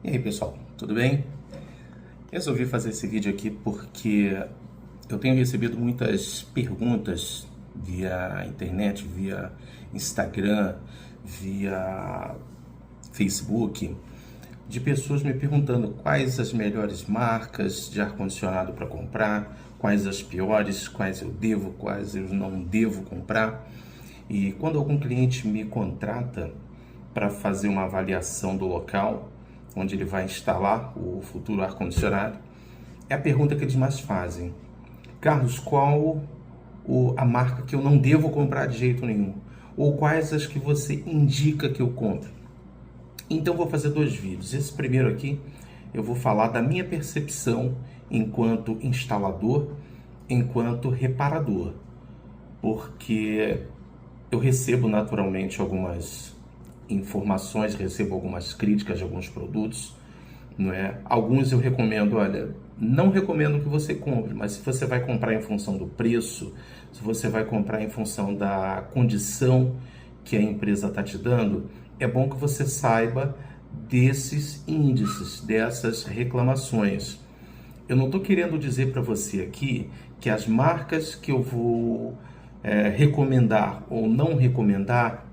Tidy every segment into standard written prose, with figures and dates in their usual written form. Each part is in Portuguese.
E aí pessoal, tudo bem? Resolvi fazer esse vídeo aqui porque eu tenho recebido muitas perguntas via internet, via Instagram, via Facebook, de pessoas me perguntando quais as melhores marcas de ar-condicionado para comprar, quais as piores, quais eu devo, quais eu não devo comprar. E quando algum cliente me contrata para fazer uma avaliação do local onde ele vai instalar o futuro ar-condicionado, é a pergunta que eles mais fazem: Carlos, qual a marca que eu não devo comprar de jeito nenhum? Ou quais as que você indica que eu compre? Então vou fazer dois vídeos. Esse primeiro aqui eu vou falar da minha percepção enquanto instalador, enquanto reparador, porque eu recebo naturalmente algumas informações, recebo algumas críticas de alguns produtos, não é? Alguns eu recomendo, olha, não recomendo que você compre, mas se você vai comprar em função do preço, se você vai comprar em função da condição que a empresa está te dando, é bom que você saiba desses índices, dessas reclamações. Eu não estou querendo dizer para você aqui que as marcas que eu vou recomendar ou não recomendar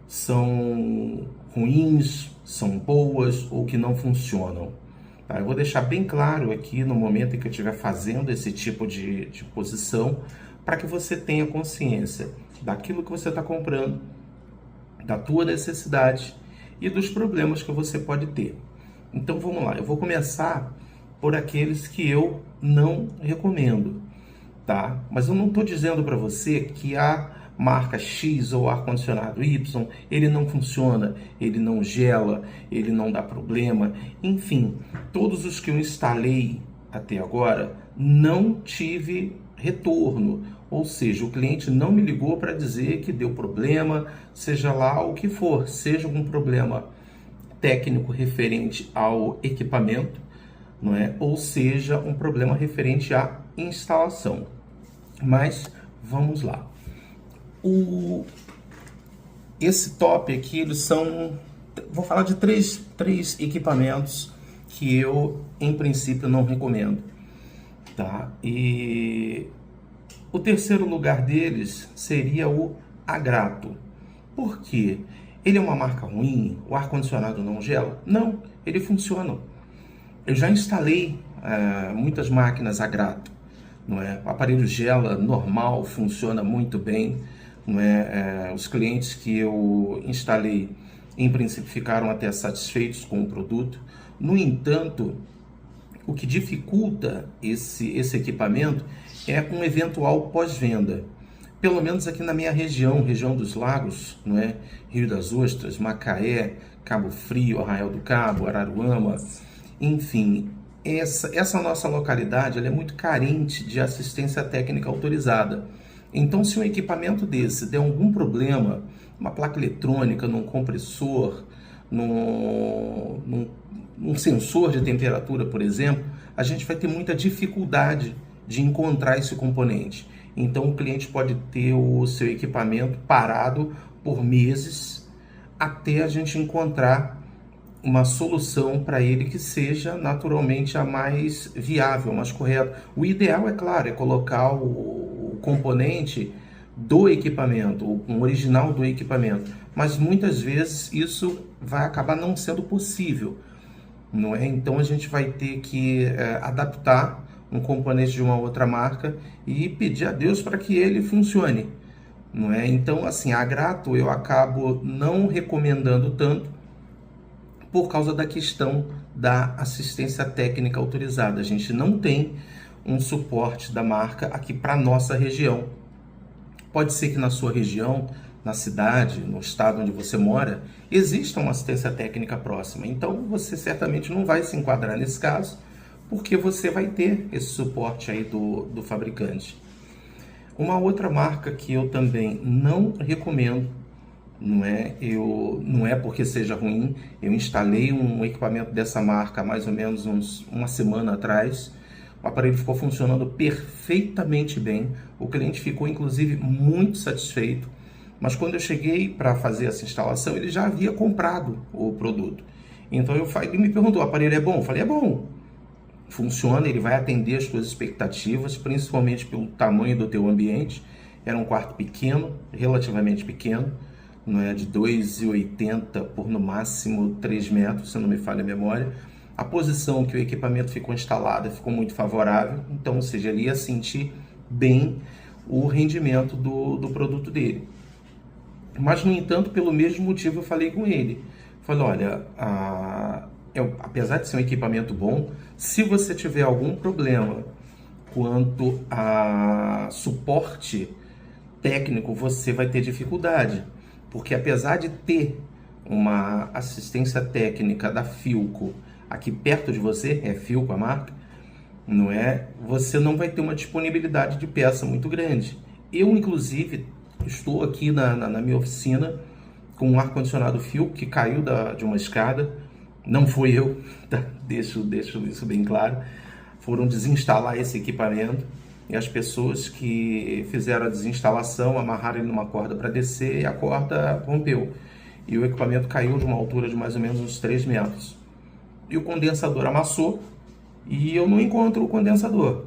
são ruins, são boas ou que não funcionam. Tá? Eu vou deixar bem claro aqui no momento em que eu estiver fazendo esse tipo de posição, para que você tenha consciência daquilo que você está comprando, da tua necessidade e dos problemas que você pode ter. Então vamos lá, eu vou começar por aqueles que eu não recomendo, tá? Mas eu não estou dizendo para você que a marca X ou ar-condicionado Y, ele não funciona, ele não gela, ele não dá problema. Enfim, todos os que eu instalei até agora não tive retorno, ou seja, o cliente não me ligou para dizer que deu problema, seja lá o que for, seja algum problema técnico referente ao equipamento, não é? Ou seja, um problema referente à instalação. Mas vamos lá. Esse top aqui, eles são... Vou falar de três equipamentos que eu, em princípio, não recomendo. Tá? E o terceiro lugar deles seria o Agrato. Por quê? Ele é uma marca ruim? O ar-condicionado não gela? Não, ele funciona. Eu já instalei muitas máquinas Agrato. Não é? O aparelho gela normal, funciona muito bem. Não é? Os clientes que eu instalei, em princípio, ficaram até satisfeitos com o produto. No entanto, o que dificulta esse equipamento é um eventual pós-venda. Pelo menos aqui na minha região dos Lagos, não é? Rio das Ostras, Macaé, Cabo Frio, Arraial do Cabo, Araruama, enfim, essa nossa localidade ela é muito carente de assistência técnica autorizada. Então, se um equipamento desse der algum problema, uma placa eletrônica, num compressor, num sensor de temperatura, por exemplo, a gente vai ter muita dificuldade de encontrar esse componente. Então, o cliente pode ter o seu equipamento parado por meses até a gente encontrar uma solução para ele que seja naturalmente a mais viável, mais correta. O ideal, é claro, é colocar o componente do equipamento, o original do equipamento, mas muitas vezes isso vai acabar não sendo possível, não é? Então a gente vai ter que adaptar um componente de uma outra marca e pedir a Deus para que ele funcione, não é? Então, assim, a Agrato eu acabo não recomendando tanto por causa da questão da assistência técnica autorizada. A gente não tem um suporte da marca aqui para nossa região. Pode ser que na sua região, na cidade, no estado onde você mora, exista uma assistência técnica próxima. Então, você certamente não vai se enquadrar nesse caso, porque você vai ter esse suporte aí do fabricante. Uma outra marca que eu também não recomendo, não é porque seja ruim. Eu instalei um equipamento dessa marca há mais ou menos uma semana atrás. O aparelho ficou funcionando perfeitamente bem. O cliente ficou, inclusive, muito satisfeito. Mas quando eu cheguei para fazer essa instalação, ele já havia comprado o produto. Então ele me perguntou, o aparelho é bom? Eu falei, é bom. Funciona, ele vai atender as suas expectativas, principalmente pelo tamanho do teu ambiente. Era um quarto pequeno, relativamente pequeno, não é, de 2,80 por no máximo 3 metros, se não me falha a memória. A posição que o equipamento ficou instalada ficou muito favorável, então, ou seja, ele ia sentir bem o rendimento do produto dele. Mas, no entanto, pelo mesmo motivo eu falei com ele. Falei, olha, apesar de ser um equipamento bom, se você tiver algum problema quanto a suporte técnico, você vai ter dificuldade. Porque apesar de ter uma assistência técnica da Philco aqui perto de você, é Philco a marca, não é? Você não vai ter uma disponibilidade de peça muito grande. Eu, inclusive, estou aqui na minha oficina com um ar-condicionado Philco que caiu de uma escada. Não foi eu, tá? Deixo isso bem claro. Foram desinstalar esse equipamento e as pessoas que fizeram a desinstalação amarraram ele numa corda para descer e a corda rompeu. E o equipamento caiu de uma altura de mais ou menos uns 3 metros. E o condensador amassou e eu não encontro o condensador.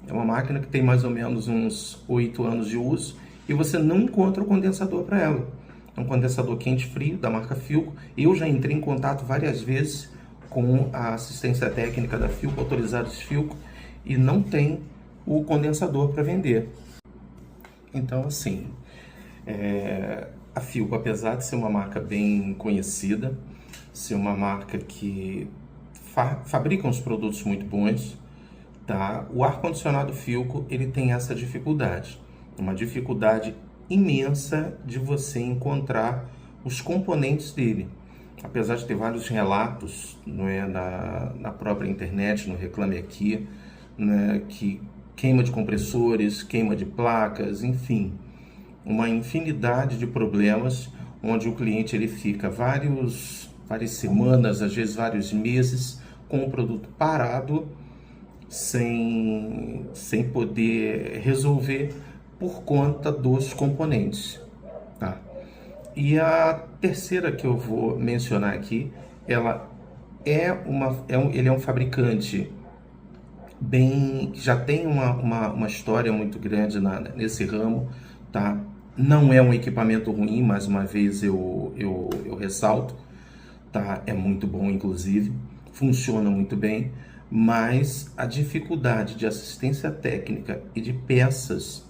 É uma máquina que tem mais ou menos uns 8 anos de uso e você não encontra o condensador para ela. É um condensador quente-frio da marca Philco. Eu já entrei em contato várias vezes com a assistência técnica da Philco, autorizados Philco, e não tem o condensador para vender. Então, assim, a Philco, apesar de ser uma marca bem conhecida, ser uma marca que fabrica uns produtos muito bons, tá? O ar-condicionado Philco, ele tem essa dificuldade, uma dificuldade imensa de você encontrar os componentes dele. Apesar de ter vários relatos, não é, na própria internet, no Reclame Aqui, né, que queima de compressores, queima de placas, enfim, uma infinidade de problemas onde o cliente ele fica várias semanas, às vezes vários meses, com o produto parado, sem poder resolver por conta dos componentes, tá? E a terceira que eu vou mencionar aqui, ele é um fabricante que já tem uma história muito grande nesse ramo, tá? Não é um equipamento ruim, mais uma vez eu ressalto, tá? É muito bom, inclusive, funciona muito bem, mas a dificuldade de assistência técnica e de peças,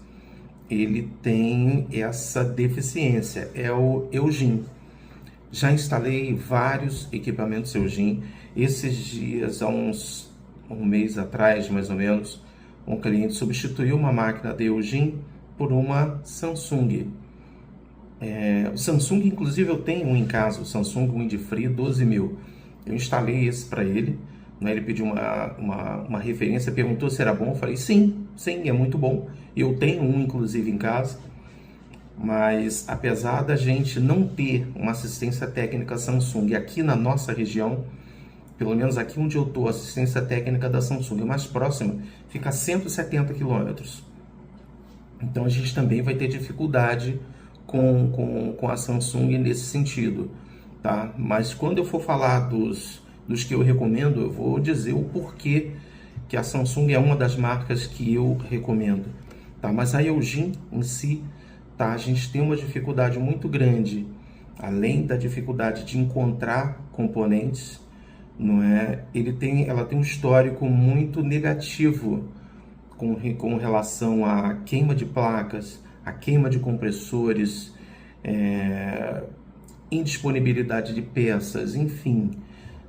ele tem essa deficiência, é o Eugene. Já instalei vários equipamentos Eugene. Esses dias, há um mês atrás, mais ou menos, um cliente substituiu uma máquina da Eugene por uma Samsung. O Samsung, inclusive, eu tenho um em casa, o Samsung Windfree 12.000. Eu instalei esse para ele, né? Ele pediu uma referência, perguntou se era bom. Eu falei, sim, é muito bom. Eu tenho um, inclusive, em casa. Mas, apesar da gente não ter uma assistência técnica Samsung aqui na nossa região, pelo menos aqui onde eu estou, a assistência técnica da Samsung mais próxima fica a 170 quilômetros. Então, a gente também vai ter dificuldade com a Samsung nesse sentido, tá? Mas quando eu for falar dos que eu recomendo, eu vou dizer o porquê que a Samsung é uma das marcas que eu recomendo, tá? Mas a Eugene em si, tá? A gente tem uma dificuldade muito grande, além da dificuldade de encontrar componentes, não é? Ela tem um histórico muito negativo com relação à queima de placas, a queima de compressores, indisponibilidade de peças, enfim,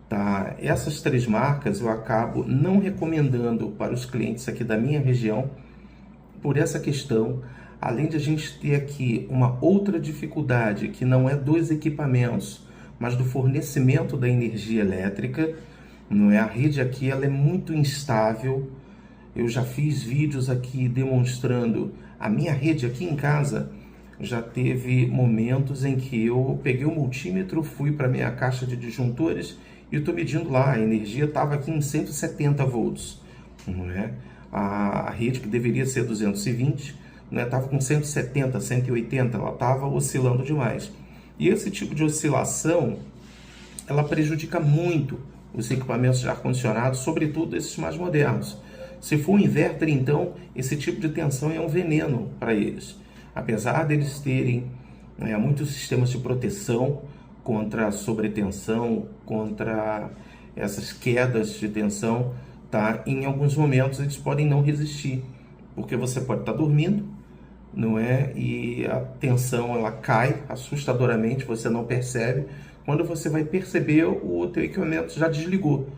tá? Essas 3 marcas eu acabo não recomendando para os clientes aqui da minha região por essa questão, além de a gente ter aqui uma outra dificuldade que não é dos equipamentos, mas do fornecimento da energia elétrica, não é? A rede aqui ela é muito instável. Eu já fiz vídeos aqui demonstrando a minha rede aqui em casa. Já teve momentos em que eu peguei o multímetro, fui para minha caixa de disjuntores e estou medindo lá, a energia estava aqui em 170 volts, não é? A rede que deveria ser 220, né, estava com 170, 180, ela estava oscilando demais. E esse tipo de oscilação ela prejudica muito os equipamentos de ar-condicionado, sobretudo esses mais modernos. Se for um inverter, então, esse tipo de tensão é um veneno para eles. Apesar deles terem muitos sistemas de proteção contra a sobretensão, contra essas quedas de tensão, tá? Em alguns momentos eles podem não resistir, porque você pode estar dormindo, não é? E a tensão ela cai assustadoramente, você não percebe. Quando você vai perceber, o teu equipamento já desligou,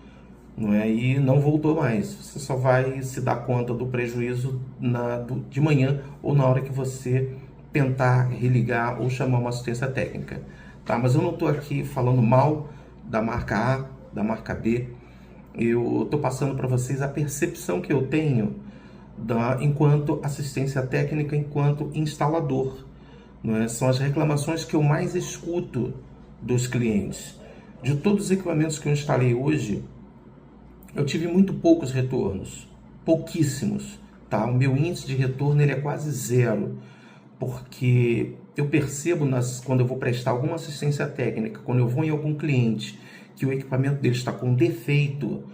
não é? E não voltou mais. Você só vai se dar conta do prejuízo de manhã ou na hora que você tentar religar ou chamar uma assistência técnica, tá? Mas eu não estou aqui falando mal da marca A, da marca B. Eu estou passando para vocês a percepção que eu tenho enquanto assistência técnica, enquanto instalador, não é? São as reclamações que eu mais escuto dos clientes. De todos os equipamentos que eu instalei hoje, eu tive muito poucos retornos, pouquíssimos, tá? O meu índice de retorno ele é quase zero, porque eu percebo quando eu vou prestar alguma assistência técnica, quando eu vou em algum cliente que o equipamento dele está com defeito,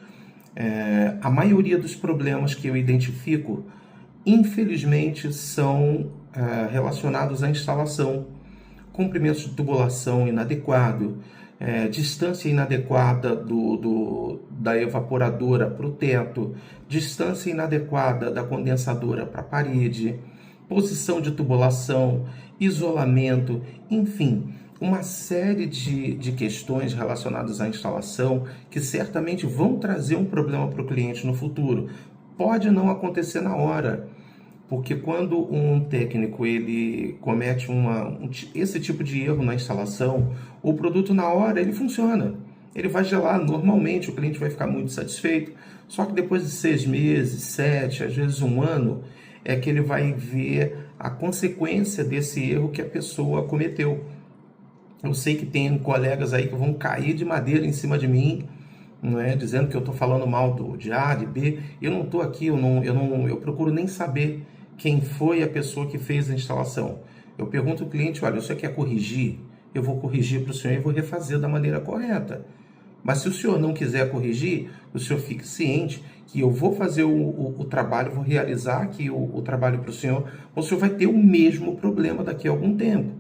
a maioria dos problemas que eu identifico, infelizmente, são relacionados à instalação. Comprimento de tubulação inadequado, distância inadequada da evaporadora para o teto, distância inadequada da condensadora para a parede, posição de tubulação, isolamento, enfim, uma série de questões relacionadas à instalação que certamente vão trazer um problema para o cliente no futuro. Pode não acontecer na hora, porque quando um técnico ele comete esse tipo de erro na instalação, o produto na hora ele funciona, ele vai gelar normalmente, o cliente vai ficar muito satisfeito, só que depois de 6 meses, 7, às vezes 1 ano, é que ele vai ver a consequência desse erro que a pessoa cometeu. Eu sei que tem colegas aí que vão cair de madeira em cima de mim, não é? Dizendo que eu estou falando mal de A, de B. Eu não estou aqui, eu procuro nem saber quem foi a pessoa que fez a instalação. Eu pergunto ao cliente, olha, você quer corrigir? Eu vou corrigir para o senhor e vou refazer da maneira correta. Mas se o senhor não quiser corrigir, o senhor fique ciente que eu vou fazer o trabalho, vou realizar aqui o trabalho para o senhor vai ter o mesmo problema daqui a algum tempo,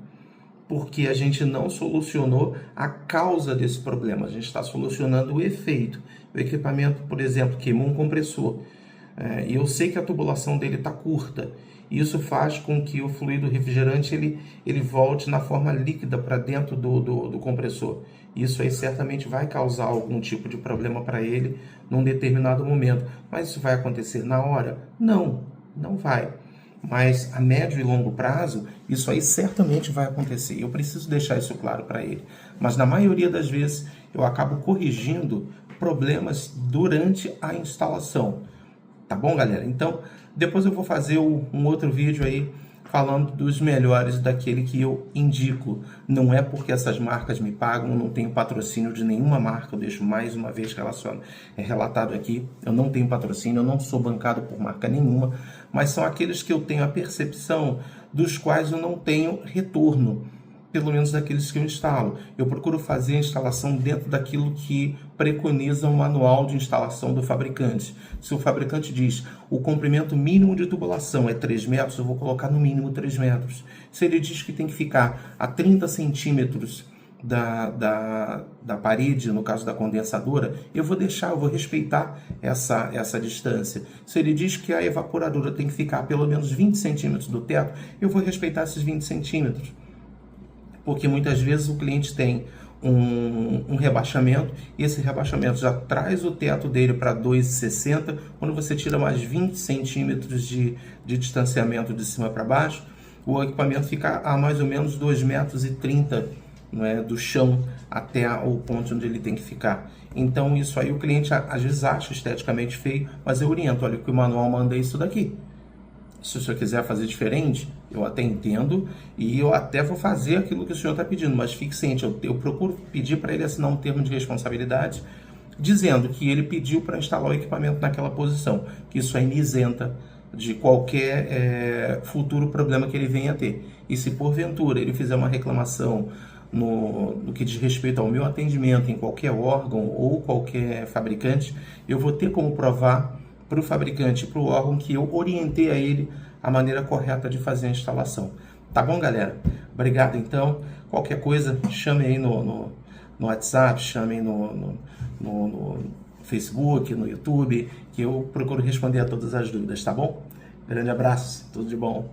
porque a gente não solucionou a causa desse problema, a gente está solucionando o efeito. O equipamento, por exemplo, queimou um compressor, e eu sei que a tubulação dele está curta, e isso faz com que o fluido refrigerante ele volte na forma líquida para dentro do compressor. Isso aí certamente vai causar algum tipo de problema para ele num determinado momento. Mas isso vai acontecer na hora? Não, não vai. Mas a médio e longo prazo, isso aí certamente vai acontecer. Eu preciso deixar isso claro para ele. Mas na maioria das vezes, eu acabo corrigindo problemas durante a instalação. Tá bom, galera? Então, depois eu vou fazer um outro vídeo aí falando dos melhores daquele que eu indico. Não é porque essas marcas me pagam, não tenho patrocínio de nenhuma marca, eu deixo mais uma vez relatado aqui. Eu não tenho patrocínio, eu não sou bancado por marca nenhuma, mas são aqueles que eu tenho a percepção dos quais eu não tenho retorno, pelo menos daqueles que eu instalo. Eu procuro fazer a instalação dentro daquilo que preconiza o manual de instalação do fabricante. Se o fabricante diz o comprimento mínimo de tubulação é 3 metros, eu vou colocar no mínimo 3 metros. Se ele diz que tem que ficar a 30 centímetros da parede, no caso da condensadora, eu vou respeitar essa distância. Se ele diz que a evaporadora tem que ficar a pelo menos 20 centímetros do teto, eu vou respeitar esses 20 centímetros. Porque muitas vezes o cliente tem um rebaixamento, e esse rebaixamento já traz o teto dele para 2,60, quando você tira mais 20 centímetros de distanciamento de cima para baixo, o equipamento fica a mais ou menos 2,30 metros, não é, do chão até o ponto onde ele tem que ficar. Então isso aí o cliente às vezes acha esteticamente feio, mas eu oriento, olha que o manual manda isso daqui. Se o senhor quiser fazer diferente, eu até entendo e eu até vou fazer aquilo que o senhor está pedindo, mas fique ciente, eu procuro pedir para ele assinar um termo de responsabilidade dizendo que ele pediu para instalar o equipamento naquela posição, que isso aí me isenta de qualquer futuro problema que ele venha a ter. E se porventura ele fizer uma reclamação no que diz respeito ao meu atendimento em qualquer órgão ou qualquer fabricante, eu vou ter como provar para o fabricante, para o órgão, que eu orientei a ele a maneira correta de fazer a instalação. Tá bom, galera? Obrigado, então. Qualquer coisa, chame aí no WhatsApp, chame aí no Facebook, no YouTube, que eu procuro responder a todas as dúvidas, tá bom? Grande abraço, tudo de bom.